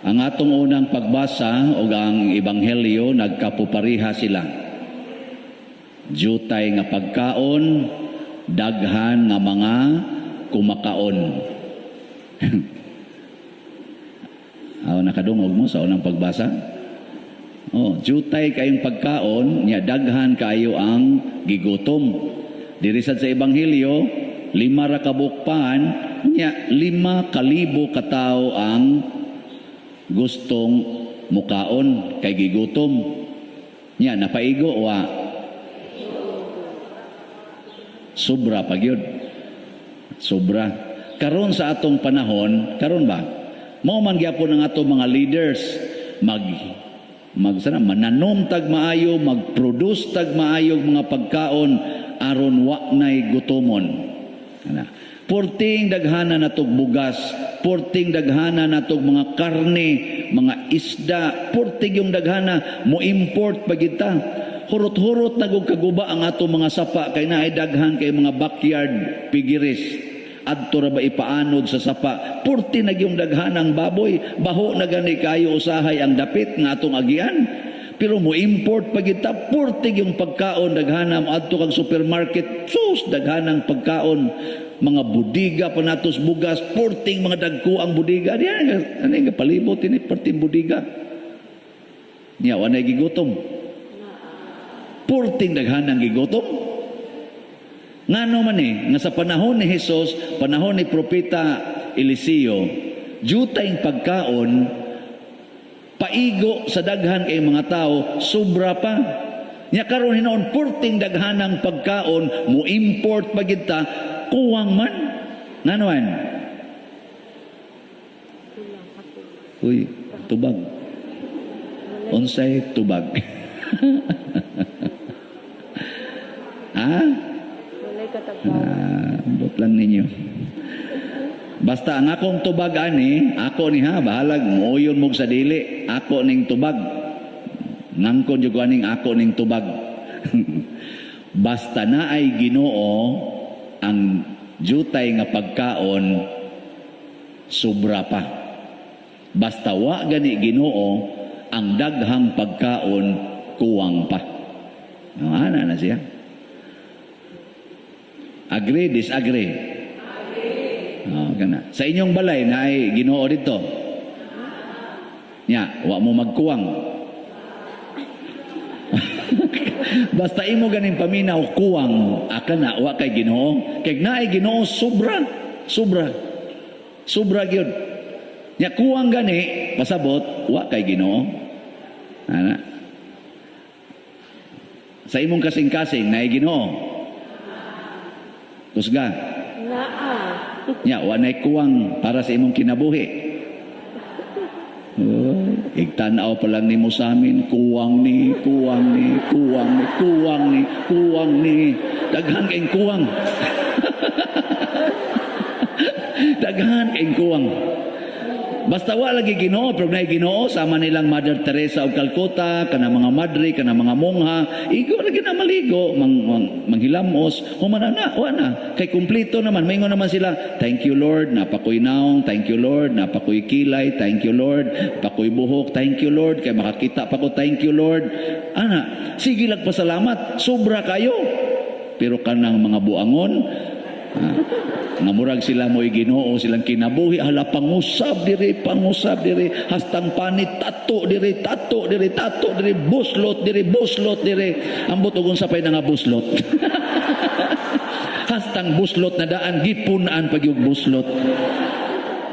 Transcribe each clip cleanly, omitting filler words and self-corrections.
Ang atong unang pagbasa o ang ebanghelyo nagkapupariha sila. Jutay nga pagkaon, daghan nga mga kumakaon. Nakadungog mo sa unang pagbasa? Jutay kayong pagkaon, nya daghan kayo ang gigutom. Dirisad sa ebanghelyo, 5 ra ka bukpan, nya 5,000 katao ang gustong mukaon kay gigutom. Nya napaigo wa sobra pa gyud. Sobra. Karon sa atong panahon, karon ba? Mao man gyapon ang atong mga leaders mananom tag maayo, mag-produce tag maayo mga pagkaon aron wa nay gutomon. Porting daghana natog bugas, porting daghana natog mga karne, mga isda, porting yung daghana mo import pagita. Hurot-hurot nagog kaguba ang ato mga sapa kay naay daghan kay mga backyard pigiris. Adto ra ba ipaanod sa sapa? Porti nagyong daghanang baboy, baho na gani kayo usahay ang dapit nga atong agian. Pero mo import pagita, porti yung pagkaon daghanam adto kang supermarket, sus daghanang pagkaon, mga budiga panatos bugas, porting mga dagko ang budiga. Diyan ani nga palibot ini porting budiga. Nya wanay gigutom. Porting daghanang gigutom. Ngano man nga sa panahon ni Jesus, panahon ni Propeta Eliseo, jutay pagkaon, paigo sa daghan kay mga tao, sobra pa. Nya karon hinoon porting daghanang pagkaon, mo import pagita, kuwang man. Ngano man? Uy, tubag. Unsay tubag? Bot lang ninyo. Basta ang akong tubag ani, ako ni bahalag muyon mo sa dili, ako ning tubag. Nangkon jud aning ako ning tubag. Basta na ay Ginoo ang jutay nga pagkaon, sobra pa. Basta wa gani Ginoo ang daghang pagkaon, kuwang pa. Ana na siya. Agree, disagree? Kana. Sa inyong balay na ay Ginoo dito. Nya, wa mo magkuwang. Basta imo ganing paminaw kuwang, aka na wa kay Ginoo. Kay na ay Ginoo sobra, sobra. Sobra gyud. Nya kuwang gani pasabot wa kay Ginoo. Ana. Sa imong kasing-kasing na ay Ginoo. Kusga. Nya, wanay kuwang para sa imong kinabuhi. Igtanaw pa lang nimo sa amin, kuwang ni. Daghan kayong kuwang. Daghan kayong kuwang. Basta wa lagi Ginoo, pero nay Ginoo sama nilang Mother Teresa of Calcutta, kana mga madre, kana mga mongha, igo lagi na maligo, manghilamos, humana na, wa na. Kay kumpleto naman, maingon naman sila, thank you Lord, napakoy naong, thank you Lord, napakoy kilay, thank you Lord, pakoy buhok, thank you Lord, kay makakita pa ko, thank you Lord. Ana, sige lang pasalamat, sobra kayo. Pero kanang mga buangon, namurag sila mo'y Ginoo, silang kinabuhi, hala pangusab diri, hastang panit, tato diri, buslot diri, ambot ugon sa pay nga buslot. Hastang buslot na daan, gipunaan pag yung buslot.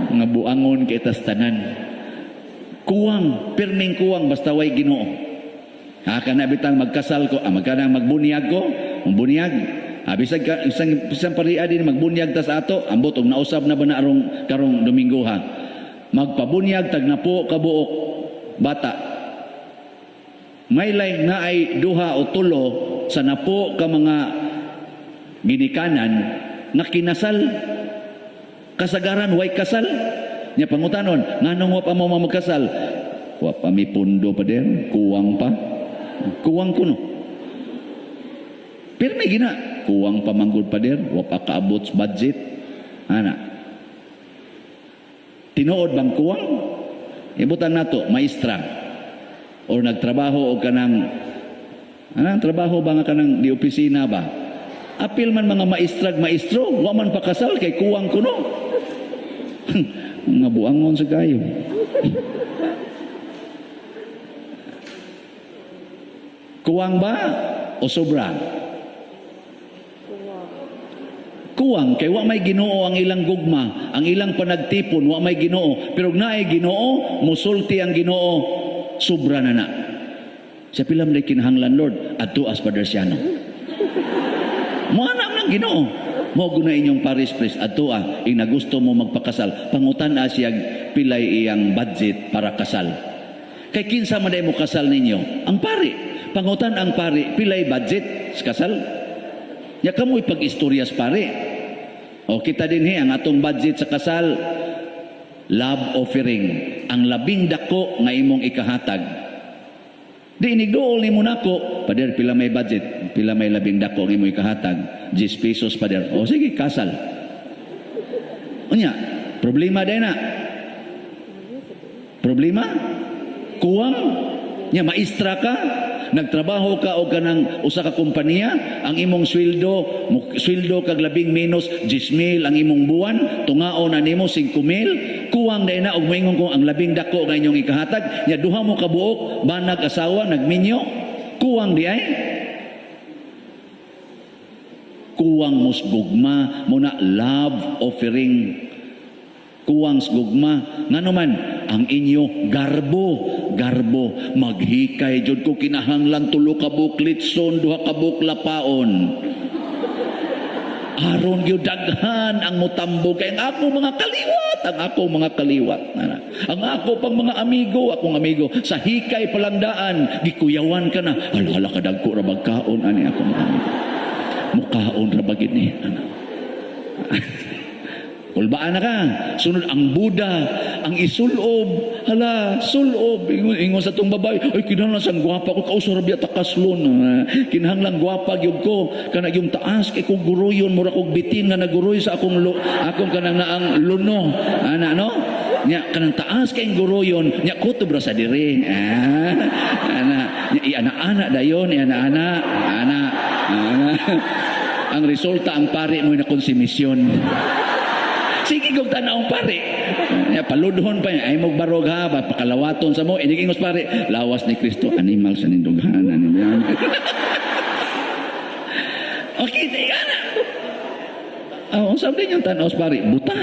Mga buangon kay tastanan. Kuwang, pirming kuwang, basta way Ginoo. Kana bitang magkasal ko, magkanang magbunyag ko, magbunyag. Bisag isang pariya din magbunyag ta sa ato, ambot og nausab na ba na karong Domingo ha. Magpabunyag tag napo ka buok bata. May lay na ay duha o tulo sa napo ka mga ginikanan na kinasal. Kasagaran way kasal. Nya pangutanon, nganong wa pa mo magkasal? Wa pa mi pundo pa din, kuwang pa. Kuwang kuno. Pero may gina, kuwang pamanggod pa din, wa pa kaabot sa budget. Ana. Tinuod bang kuwang? Ibutang nato maestra or nagtrabaho o kanang anang trabaho ba nga kanang di opisina ba? Apil man mga maestrag maestro, wa man pakasal kay kuwang kuno. Mga buangon sa kayo. Kuwang ba o sobra? Kuwang kay wa may Ginoo ang ilang gugma, ang ilang panagtipon wa may Ginoo, pero naay Ginoo, musulti ang Ginoo, sobra na. Sa pilam na kinahanglan Lord, adto as Father Siano. Mo anak ng Ginoo. Mo guna inyong paris priest adto ing nagusto mo magpakasal, pangutan-a siyang pilay iyang budget para kasal. Kay kinsa man day mo kasal ninyo? Ang pari. Pangutan ang pari, pilay budget sa kasal. Ya kamoy pag-istoryas pare. O kita din ang atong budget sa kasal, love offering, ang labing dako nga imong ikahatag. Di inigdool ni mo nako, pader pila may budget, pila may labing dako nga imong ikahatag, 10 pesos pader. O sige, kasal. Unya, problema din na. Problema? Kuwang? Nya maestra ka? Nagtrabaho ka o kanang usa ka kompanya, ang imong sweldo kag labing menos 10,000 ang imong buwan, tungaon na nimo 5,000, kuwang na ina og moingon ko ang labing dako nga inyong ikahatag, nya duha mo ka buok, banag asawa, nagminyo, kuwang di ay? Kuwang musgugma mo na love offering. Kuwang gugma ngano man ang inyo garbo maghikay jud ko kinahanglan tulo ka buklitson duha ka buklapaon aron gyud daghan ang mutambog kay ang ako mga kaliwat ang ako pang mga akong amigo sa hikay palandaan gikuyawan ka na hala ka dagko ra bagkaon ani ako mga amigo mukaon ra bagid ni ana. Kulbaan na ka. Sunod ang Buddha, ang isulob. Hala, sulob. Ingon sa itong babae, ay kinahanglan sang gwapa ko. Kausara biya takaslon. Kinahanglan gwapa gyud ko. Kana yung taas, kay kong guruyon, mura kong bitin nga naguroy sa akong kanang naang luno. Ana, no? Nya, kanang taas kay guruyon, nya kuto bra sa dire. Ana, nya ana dayon, ana. Ang resulta, ang pare mo na konsumisyon. Sige kong tanaong pare. Paludhon pa niya. Ay magbarog ha. Pakalawaton sa mo. Inigingos pare. Lawas ni Kristo. Animal sa nindughanan. Okay, tiga na. Sabi niyo tanaos pare. Buta.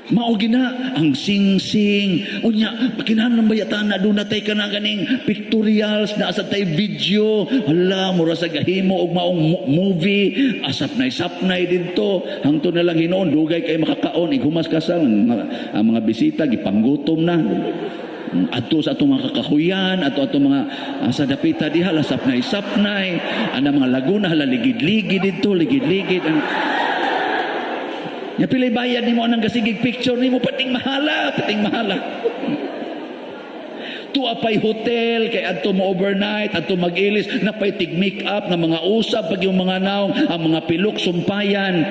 Mao gina ang sing-sing. Unya, kinahanglan bayatan na doon natay ka na ganing pictorials na asap tay video. Hala, mura sa gahimo og maong movie. Asapnay dito. Hangtod na lang hinoon, dugay kay makakaon. Igumas kasal. Ang mga bisita, gipanggutom na. Ato sa atong mga kakahuyan, ato mga sa dapita diha, sapnay. Ang mga laguna, hala, ligid-ligid dito, ligid-ligid. Nya pilay bayad nimo anang gasigig picture nimo pating mahala. Tuapay hotel kay adto mo overnight, adto mag-ilis, napay tig make up nga mga usab pag yung mga naong, ang mga pilok sumpayan.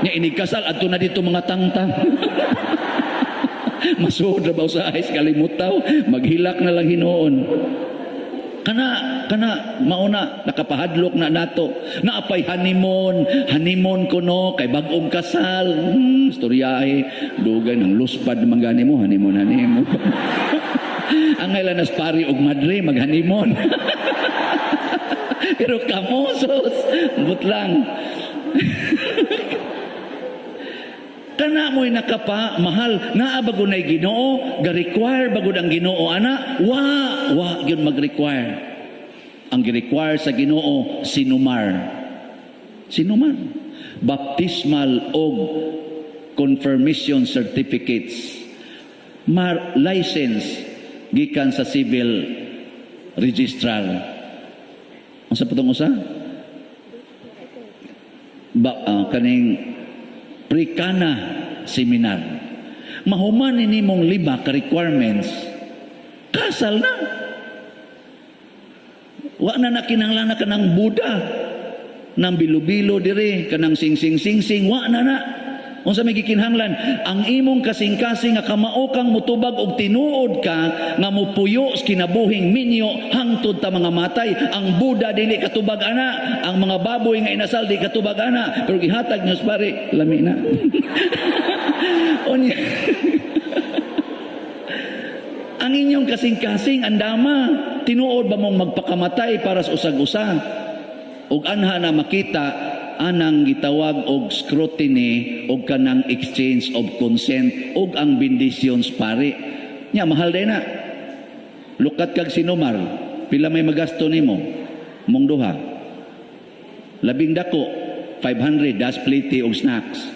Nya inigkasal adto na dito mga tangtang. Masuod ra ba sa ayos kalimutaw, maghilak na lang hinoon. Kana mauna nakapahadlok na nato naapay honeymoon kuno kay bag-ong kasal storyahe dugay ng luspad man gani mo honeymoon ang ilanas pari og madre mag honeymoon pero kamosos butlang kana mo'y nakapa mahal naa bago na'y Ginoo ga-require bagod ang Ginoo ana wa yun mag-require ang gi-require sa Ginoo sinumar baptismal og confirmation certificates license gikan sa civil registrar unsa patong usa kaning Pre-Kana seminar. Mahuman nimong 5 ka requirements. Kasal na. Wa na kinahanglan na kanang Buddha. Nang bilo-bilo dire, kanang sing-sing-sing-sing, wa na. Unsa may gikinahanglan? Ang imong kasing-kasing nga kamao kang mutubag og tinuod ka nga mupuyo sa kinabuhing minyo hangtod ta mga matay. Ang Buddha dili katubag ana, ang mga baboy nga inasal di katubag ana, pero gihatag niyo pare lami na. Unya. Ang inyong kasing-kasing andama, tinuod ba mong magpakamatay para sa usag-usa? Ug anha na makita anang gitawag og scrutiny og kanang exchange of consent og ang benditions pare. Nya mahal din na. Lukat kag sinumar, pila may magasto nimo? Mong duha. Labing dako 500 das plate og snacks.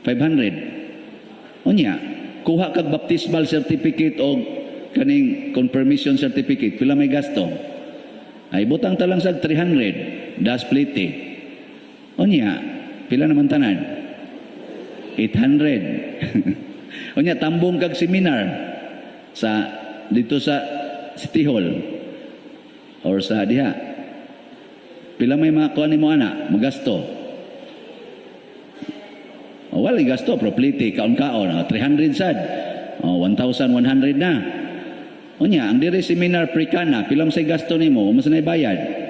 500. Unya, kuha kag baptismal certificate og kaning confirmation certificate, pila may gasto? Ay butang talang sa 300 das plate. Unya, pila naman tanan? 800. Unya, tambong kag seminar sa dito sa City Hall or sa diha. Pila may mga kuha nimo ana, magasto. Wala gasto, proplite, kaon-kaon, 300 sad. 1,100 na. Unya, ang diri seminar pre-kana, pila say gasto nimo, mas na bayad.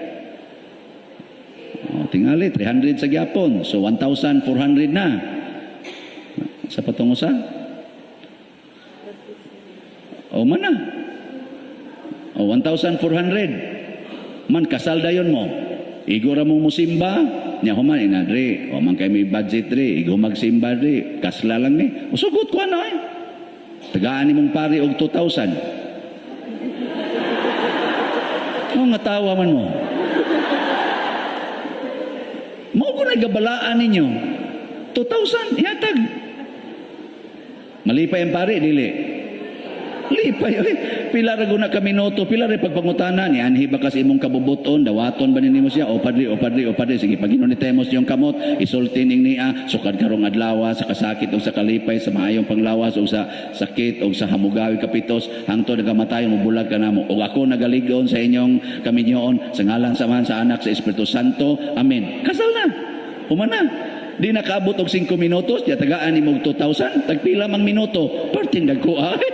Tingali, 300 sa gyapon. So, 1,400 na. Sa patungo sa? O, man na. O, 1,400. Man, kasal dayon mo. Igora mong musimba. Nya, human, inadri. O, man kayo may budget, ri. Igo magsimba, ri. Kasla lang, ni. O, sugot ko, ano, eh. Tagaan ni mong pari og 2,000. O, nga tawa man mo. Mao ko na gabalaan ninyo. 2,000, ihatag. Malipay ang pare, dili. Lipay, pila ra guna ka minuto, pila ra pagpangutana ni anhi ba kasi imong kabubuton, dawaton ba ninyo siya? O padri, sige, pag inunitemos yung kamot, isulti ning niya, sukad karong adlaw sa kasakit o sa kalipay, sa maayong panglawas o sa sakit o sa hamugawi kapitos, hangtod nagamatay mo bulag ka namo. O ako nagaligon sa inyong kaminyoon, sa ngalan samahan sa anak sa Espiritu Santo. Amen. Kasal na. Humana. Di nakaabot og 5 minutos, ya tagaan nimo 2,000, tagpila mang minuto, parting dagko ay.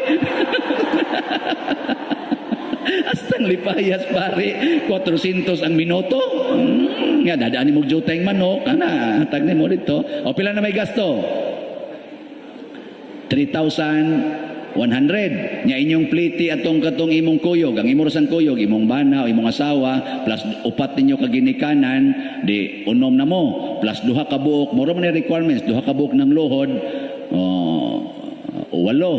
Astang lipayas pare, 400 ang minuto. Nga dadaan nimo jutay manok, ana, tag nimo dito. O pila na may gasto? 3,100. Nya inyong pliti atong katong imong kuyog, ang imong rasang kuyog, imong bana o imong asawa, plus upat ninyo kaginikanan, di unom na mo, plus duha ka buok, moro man requirements, duha ka buok ng luhod, walo.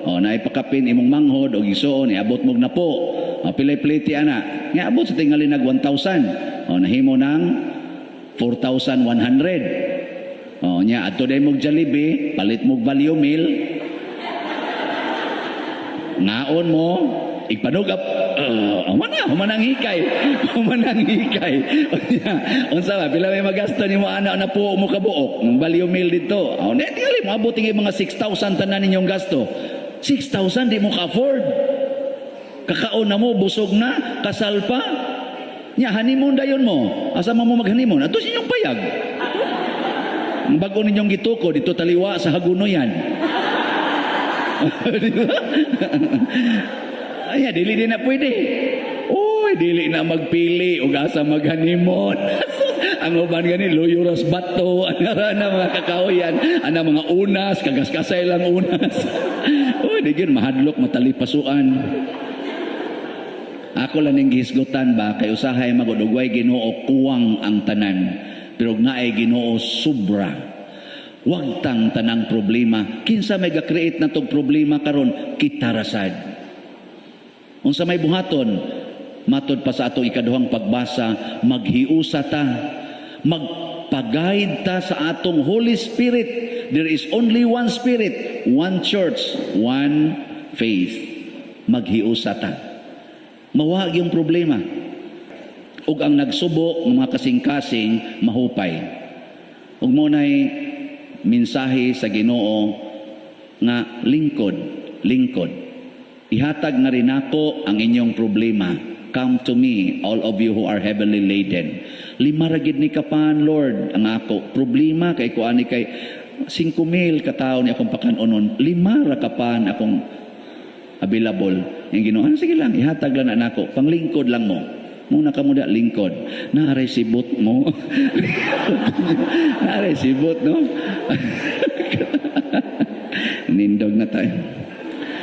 Naipakapin imong manghod o gisuon, iabot mog na po. Pilay pliti ana. Nga abot sa tingali nag 1,000. Nahimo ng 4,100. Nya adto day mog Jollibee, palit mog value meal. Naon mo, igpanugap, humanang hikay. Unsa ba, pila may magasto ni mo anak na po mo kabuok, value meal dito. Tingali mo, abuting mga 6,000 tanan ninyong gasto. 6,000 di mo ka-afford. Kakaon na mo, busog na, kasal pa. Nya, honeymoon dayon mo. Asa mo mag-honeymoon? Ato sa inyong payag. Ang bago ninyong gituko, dito taliwa sa Hagunoyan. Ay, dili din na pwede. Uy, dili na magpili o asa mag-honeymoon. Ang uban gani, luyuras bato, ana mga kakaoyan, ana mga unas, kagas-kasay lang unas. Uy, digin, mahadlok, matalipasuan. Ako lang ning gihisgutan ba, kay usahay magudugway Ginoo kuwang ang tanan. Pero nga ay Ginoo sobra. Wag tang tanang problema. Kinsa may ga-create na tong problema karon, kita rasad. Unsa may buhaton, matod pa sa atong ikaduhang pagbasa, maghiusa ta, magpag-guide ta sa atong Holy Spirit. There is only one Spirit, one church, one faith. Maghiusa ta. Mawag yung problema. Ug ang nagsubo ng mga kasing-kasing mahupay. Ug mo na'y mensahe sa Ginoo nga lingkod. Ihatag na rin ako ang inyong problema. Come to me, all of you who are heavily laden. Lima ragid ni kapan, Lord, ang ako problema kay kuani kay 5,000 katao ni akong pakanunon, 5 ra kapan akong available. Yung Ginoo, sige lang, ihatag lang na nako, panglingkod lang mo. Muna ka muna lingkod. Naaray sibot mo. Naaray sibot, no? Nindog na tayo.